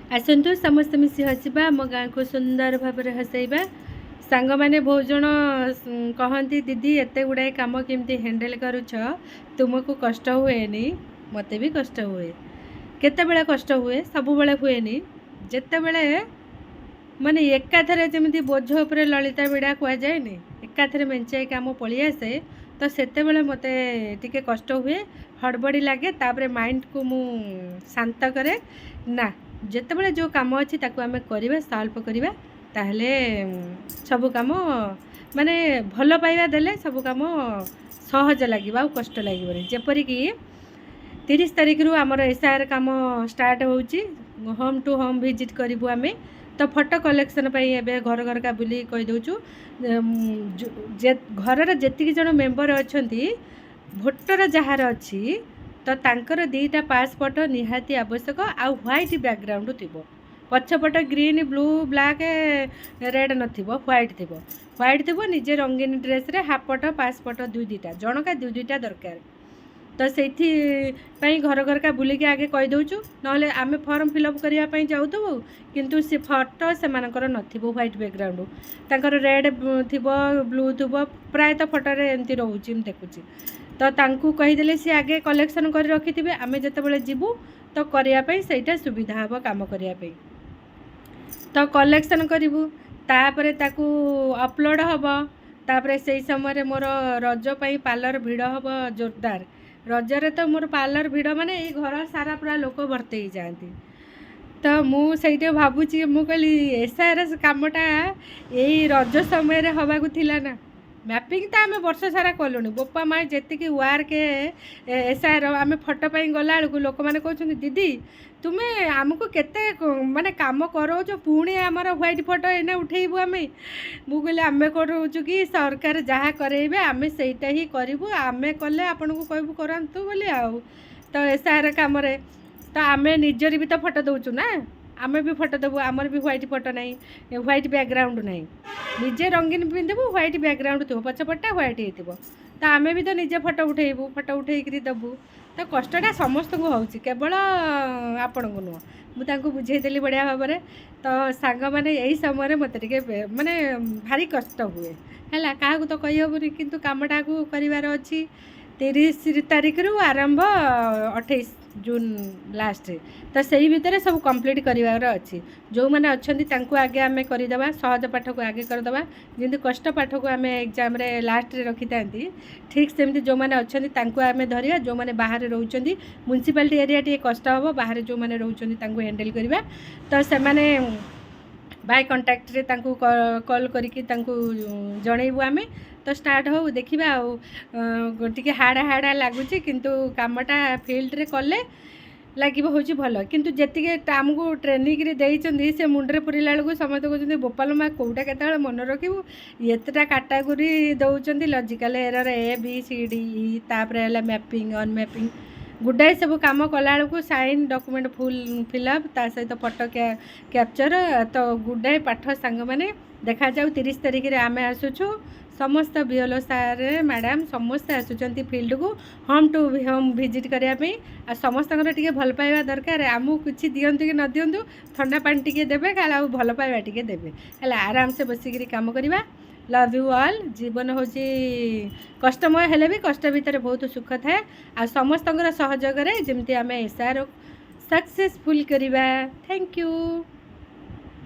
आसतु समस्त मिसी हसवा मो गाँ को सुंदर भाव हसैबा सांग मैंने बहुत जन कहती दीदी एत गुड़ाए कम केमती हैंडल करुछ तुमको कष्ट हुएनी मत भी कष्ट हुए केते कष्ट हुए सब बेले हुएनी जिते बड़े माने एकाथरे जमी बोझ उपर ललिता बिड़ा कहुए एकाथरे मेंचाए कम पलि आसे तो सेते मते टिके कष्ट हुए हड़बड़ी लगे तापर माइंड को मु शांत करे ना जितेबाला जो कम अच्छी आम करवा सल्व करवा ताहले सब कम माने भल पाइबा देले सब कम सहज लगे आ कष्ट लगे जेपरिक 30 तारीख रु आमर एसआर कम स्टार्ट होची होम टू होम विजिट करूँ आम तो फोटो कलेक्शन एबे घर घर का बुली कही दौचु घर जेतिक जन मेंबर अच्छा भोटर जार अच्छी तो तांकर 2टा पासपोर्ट निहाती आवश्यक आ व्हाइट बैकग्राउंड थी पछपट ग्रीन ब्लू ब्लैक रेड नथिबो व्हाइट थी निजे रंगीन ड्रेस रे हाफट पासपोर्ट 2-2टा जनका 2-2टा दरकार तो से घर घर का बुलिक आगे कही दौचु ना आम फॉर्म फिलअप करने जाऊँ किंतु से फोटो से नथिबो व्हाइट बैकग्राउंड तांकर रेड थी ब्लू थी प्रायतः फोटो एमती रोचे देखुची तो तांकू कहीदेले सी आगे कलेक्शन कर रखि थे आम जिते जीवु तो करने से सुविधा हम कम करने तो कलेक्शन करूँ तापर ताकू अपलोड हम तापर से समय मोर रज पार्लर भिड़ हम जोरदार रजरे तो मोर पार्लर भिड़ माने ये घर सारा पूरा लोक भर्ती हो जाती तो मुझे भावुची मु कहली एसआरएस कामटा यही रज समय हवाक थिला ना मैपिंग तो आम वर्ष सारा कलुनी बोपा माँ जी वार्क एसआर आम फोटो गला बेलू लोक मैंने कहते दीदी तुम्हें आमको केते माने काम कराऊच पुणी आमर व्हाइट फोटो एने उठेबू आम मुझे आम कराऊँ कि सरकार जहाँ करेबे आम सेटा ही करूँ आम कले आपन को कहबू करतु बोली आउ तो एसआर कम तो आम निजर भी तो फोटो दौचु ना आम भी फोटो देवु आमर भी व्हाइट फोटो ना व्हाइट बैकग्राउंड ना निजे रंगीन पिंधबू व्हाइट बैकग्राउंड थो पछपटा व्हाइट हो तो आम भी तो निजे फोटो उठेबू फोटो उठेकरी देवु तो कष्टा समस्त को होची केवल आपण को नुह मुझे बुझेदेली बढ़िया भाव में तो सांग मैंने यही समय मत माने भारी कष्ट हुए है क्या तो कहीहबूनी किंतु कमटा को करार अच्छी 30 तारीख रु आरंभ 28 जून लास्ट तो सही भितर सब कंप्लीट करार अच्छी जो मैंने अच्छा आगे आम करदे सहज पाठ को आगे करदे जमी कष्ट पाठ को आम एग्जाम लास्ट रे रखी था ठीक सेमती जो मैंने अच्छा आम धरिया जो मैंने बाहर रोच म्यूनिसिपालिटी एरिया टे कष्ट हम बाहर जो मैंने रोच हैंडल करवा तो से बाय कंटाक्ट रे कॉल करके जनइबू आम तो स्टार्ट हो देखा टे हाड़ा हाड़ा लगुच किंतु कामटा फील्ड रे कले लगे हूँ भल किंतु जी आमको ट्रेनिंग देती से मुंडे पुरला बेलू समस्त कहते बोपाल माँ कौटा के मन रखू एतटा काटागोरी दौरान लजिकाल एरर ABCD तापर है मैपिंग अनमैपिंग गुडाए सब कम कला बेलू साइन डॉक्यूमेंट फुल फिलअप ता सहित फोटो कैप्चर तो गुडाए पाठ सांग मैंने देखा जाऊ 30 तारीख रे आम आसुछु समस्त बीएलओ सार मैडम समस्ते आसुचंती फील्ड को होम टू होम विजिट करने आ समस्त टे भल पाइबा दरकार आमको किसी दिंतु कि न दिंतु ठंडा पानी टे देवे का भल पाइबा टे देवे है आराम से बसिक कम करवा लव यू ऑल जीवन हूँ कष्टमय हेले भी कष्ट भितर बहुत सुख थाए आ समस्त सहयोग जमती आम एसआर सक्सेसफुल करवा थैंक यू।